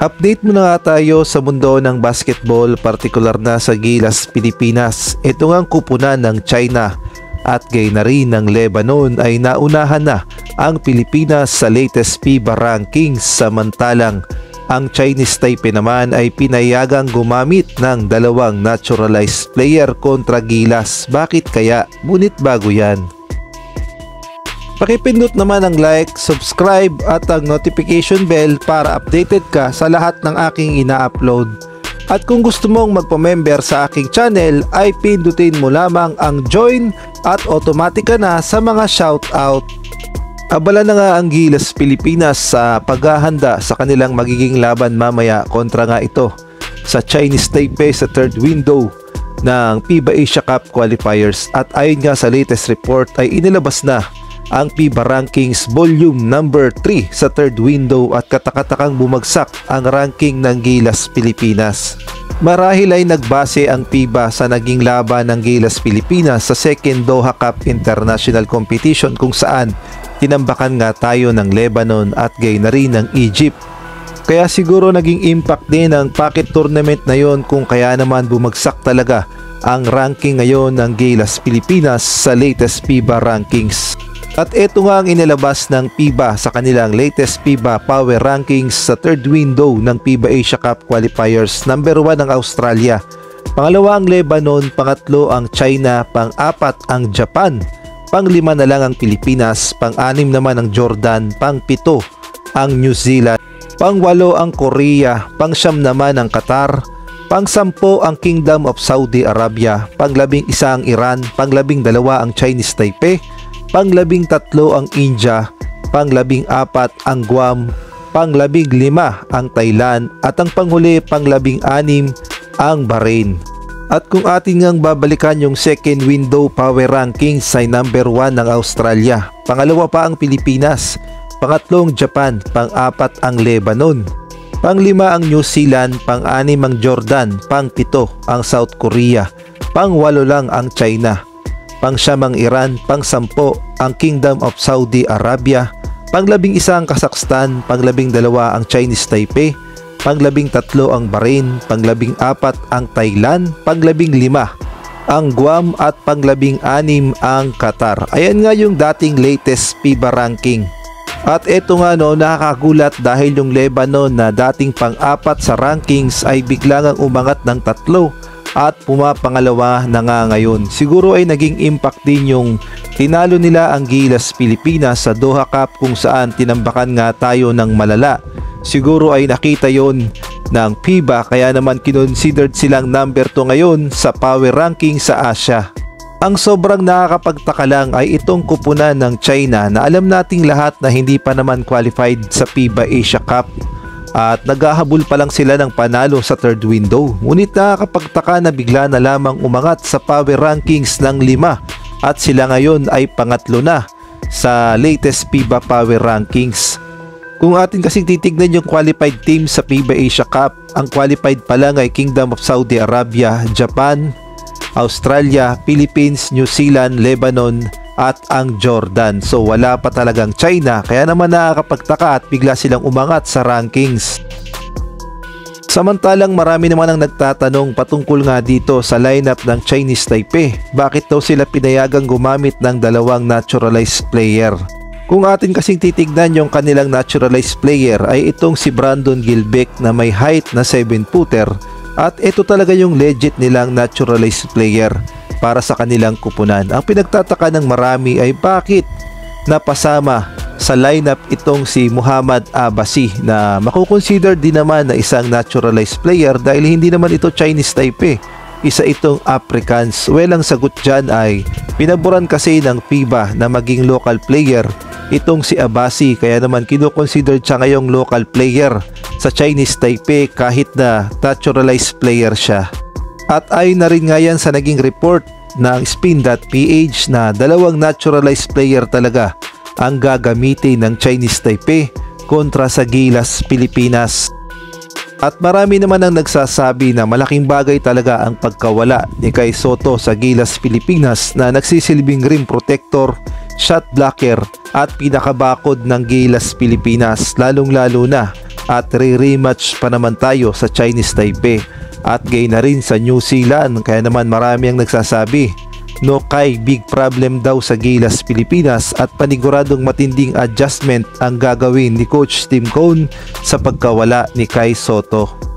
Update muna nga tayo sa mundo ng basketball, partikular na sa Gilas, Pilipinas. Ito nga ang kupunan ng China at gayon na rin ng Lebanon ay naunahan na ang Pilipinas sa latest FIBA rankings, samantalang ang Chinese Taipei naman ay pinayagang gumamit ng dalawang naturalized player kontra Gilas. Bakit kaya? Ngunit bago yan, pakipindot naman ang like, subscribe at ang notification bell para updated ka sa lahat ng aking ina-upload. At kung gusto mong magpa-member sa aking channel ay pindutin mo lamang ang join at automatic ka na sa mga shoutout. Abala na nga ang Gilas Pilipinas sa paghahanda sa kanilang magiging laban mamaya kontra nga ito sa Chinese Taipei sa third window ng FIBA Asia Cup qualifiers. At ayon nga sa latest report ay inilabas na ang FIBA Rankings Volume number 3 sa third window at katakatakang bumagsak ang ranking ng Gilas Pilipinas. Marahil ay nagbase ang FIBA sa naging laban ng Gilas Pilipinas sa second Doha Cup International Competition kung saan tinambakan nga tayo ng Lebanon at gayon na rin ng Egypt. Kaya siguro naging impact din ang packet tournament na yon kung kaya naman bumagsak talaga ang ranking ngayon ng Gilas Pilipinas sa latest FIBA rankings. At ito nga ang inilabas ng FIBA sa kanilang latest FIBA Power Rankings sa third window ng FIBA Asia Cup qualifiers. Number 1 ang Australia, pangalawa ang Lebanon, pangatlo ang China, pang-apat ang Japan, pang-lima na lang ang Pilipinas, pang-anim naman ang Jordan, pang-pito ang New Zealand, pang-walo ang Korea, pang-siyam naman ang Qatar, pang-sampo ang Kingdom of Saudi Arabia, pang-labing isa ang Iran, pang-labing-dalawa ang Chinese Taipei, pang-labing-tatlo ang India, pang-labing-apat ang Guam, pang-labing-lima ang Thailand at ang panghuli pang-labing-anim ang Bahrain. At kung ating ngang babalikan yung second window power rankings ay number 1 ang Australia, pangalawa pa ang Pilipinas, pangatlong Japan, pang-apat ang Lebanon, pang-lima ang New Zealand, pang-anim ang Jordan, pang-pito ang South Korea, pang-walo lang ang China, pang-siyam ang Iran, pang-sampo ang Kingdom of Saudi Arabia, pang-labing-isa ang Kazakhstan, pang-labing-dalawa ang Chinese Taipei, pang-labing-tatlo ang Bahrain, pang-labing-apat ang Thailand, pang-labing-lima ang Guam at pang-labing-anim ang Qatar. Ayan nga yung dating latest FIBA ranking. At eto nga nakakagulat dahil yung Lebanon na dating pang-apat sa rankings ay biglang umangat ng tatlo at pumapangalawa na nga ngayon. Siguro ay naging impact din yung tinalo nila ang Gilas Pilipinas sa Doha Cup kung saan tinambakan nga tayo ng malala. Siguro ay nakita yon ng FIBA kaya naman kinonsidered silang number 2 ngayon sa power ranking sa Asia. Ang sobrang nakakapagtaka lang ay itong kupunan ng China na alam nating lahat na hindi pa naman qualified sa FIBA Asia Cup. At naghahabol pa lang sila ng panalo sa third window. Ngunit nakakapagtaka na bigla na lamang umangat sa power rankings ng 5 at sila ngayon ay pangatlo na sa latest FIBA power rankings. Kung atin kasing titignan yung qualified team sa FIBA Asia Cup, ang qualified pa lang ay Kingdom of Saudi Arabia, Japan, Australia, Philippines, New Zealand, Lebanon at ang Jordan. So wala pa talagang China, kaya naman nakakapagtaka at bigla silang umangat sa rankings. Samantalang marami naman ang nagtatanong patungkol nga dito sa lineup ng Chinese Taipei. Bakit daw sila pinayagang gumamit ng dalawang naturalized player? Kung atin kasing titignan yung kanilang naturalized player ay itong si Brandon Gilbeck na may height na 7-footer at ito talaga yung legit nilang naturalized player para sa kanilang kupunan. Ang pinagtataka ng marami ay bakit napasama sa lineup itong si Muhammad Abbasi na makukonsider din naman na isang naturalized player dahil hindi naman ito Chinese Taipei, isa itong Africans. Well, ang sagot dyan ay pinaboran kasi ng FIBA na maging local player itong si Abbasi, kaya naman kinukonsider siya ngayong local player sa Chinese Taipei kahit na naturalized player siya. At ayon na rin nga yan sa naging report ng Spin.ph na dalawang naturalized player talaga ang gagamitin ng Chinese Taipei kontra sa Gilas Pilipinas. At marami naman ang nagsasabi na malaking bagay talaga ang pagkawala ni Kai Sotto sa Gilas Pilipinas na nagsisilbing rim protector, shot blocker at pinakabakod ng Gilas Pilipinas, lalong-lalo na at re-rematch pa naman tayo sa Chinese Taipei at gayon na rin sa New Zealand. Kaya naman marami ang nagsasabi no kay big problem daw sa Gilas Pilipinas at paniguradong matinding adjustment ang gagawin ni Coach Tim Cone sa pagkawala ni Kai Sotto.